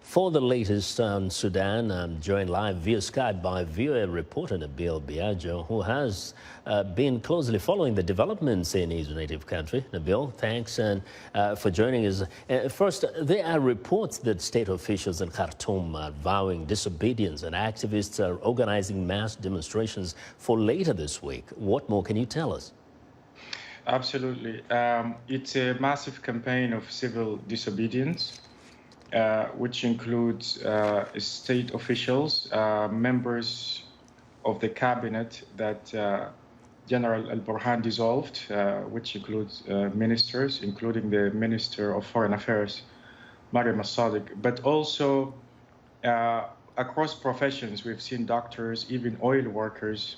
For the latest on Sudan, I'm joined live via Skype by VOA reporter Nabeel Biajo, who has been closely following the developments in his native country. Nabeel, thanks for joining us. First, there are reports that state officials in Khartoum are vowing disobedience and activists are organizing mass demonstrations for later this week. What more can you tell us? Absolutely. It's a massive campaign of civil disobedience, which includes state officials, members of the cabinet that General Al-Burhan dissolved, which includes ministers, including the Minister of Foreign Affairs, Mariam Al-Sadiq, but also across professions. We've seen doctors, even oil workers,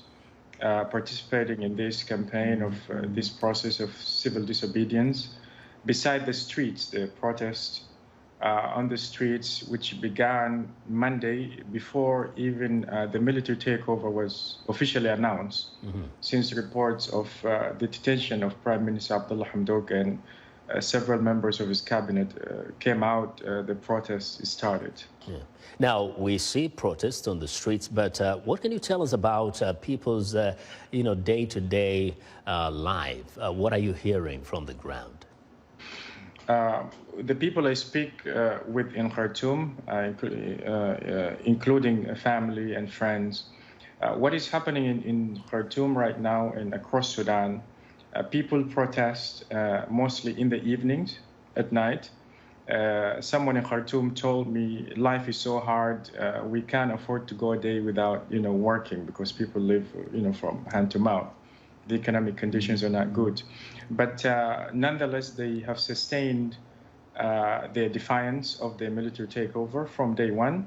participating in this campaign of this process of civil disobedience. Beside the streets, the protests on the streets, which began Monday before even the military takeover was officially announced, since reports of the detention of Prime Minister Abdullah Hamdok and several members of his cabinet came out, the protests started. Yeah. Now, we see protests on the streets, but what can you tell us about people's day-to-day life? What are you hearing from the ground? The people I speak with in Khartoum, including family and friends, what is happening in Khartoum right now and across Sudan, people protest mostly in the evenings, at night. Someone in Khartoum told me life is so hard, we can't afford to go a day without working, because people live from hand to mouth. The economic conditions are not good, but nonetheless they have sustained their defiance of the military takeover from day one,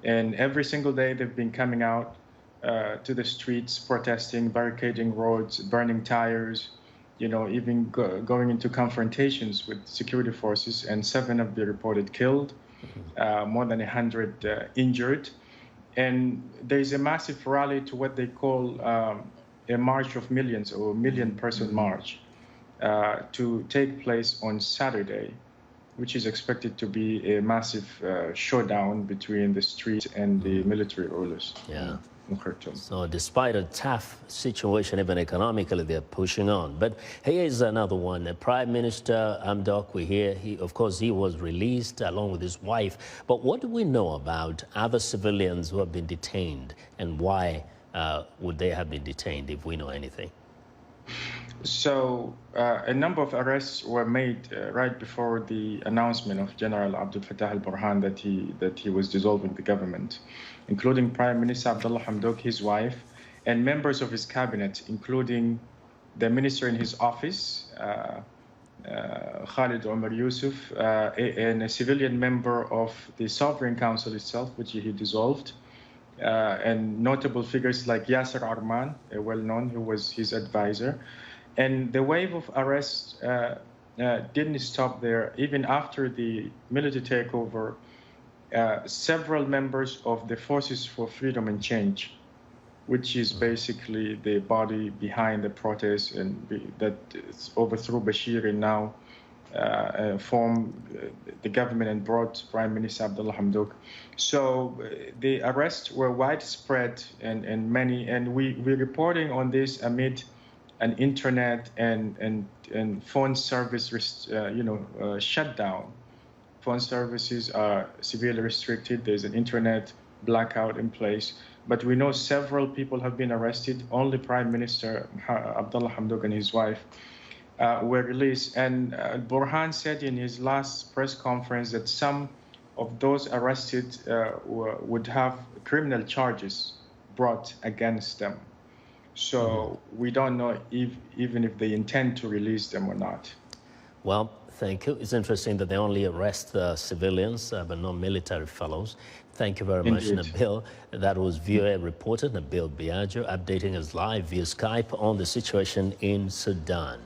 and every single day they've been coming out to the streets, protesting, barricading roads, burning tires, even going into confrontations with security forces, and 7 have been reported killed, more than 100 injured. And there's a massive rally to what they call a march of millions, or a million-person march, to take place on Saturday, which is expected to be a massive showdown between the street and the military rulers. Yeah. So despite a tough situation, even economically, they're pushing on. But here is another one. The Prime Minister Hamdok, we hear, he was released along with his wife. But what do we know about other civilians who have been detained, and why would they have been detained, if we know anything? So a number of arrests were made right before the announcement of General Abdel Fattah al-Burhan that he was dissolving the government, including Prime Minister Abdullah Hamdok, his wife, and members of his cabinet, including the minister in his office, Khalid Omar Yusuf, and a civilian member of the Sovereign Council itself, which he dissolved, and notable figures like Yasser Arman, well-known, who was his advisor. And the wave of arrests didn't stop there. Even after the military takeover, several members of the Forces for Freedom and Change, which is basically the body behind the protests and that overthrew Bashir and now formed the government and brought Prime Minister Abdullah Hamdok. So the arrests were widespread and many, and we're reporting on this amid an internet and phone service shutdown. Phone services are severely restricted. There's an internet blackout in place. But we know several people have been arrested. Only Prime Minister Abdullah Hamdok and his wife were released. And Burhan said in his last press conference that some of those arrested would have criminal charges brought against them. So we don't know even if they intend to release them or not. Well, thank you. It's interesting that they only arrest civilians, but not military fellows. Thank you very much, Nabeel. That was VOA reporter Nabeel Biajo updating us live via Skype on the situation in Sudan.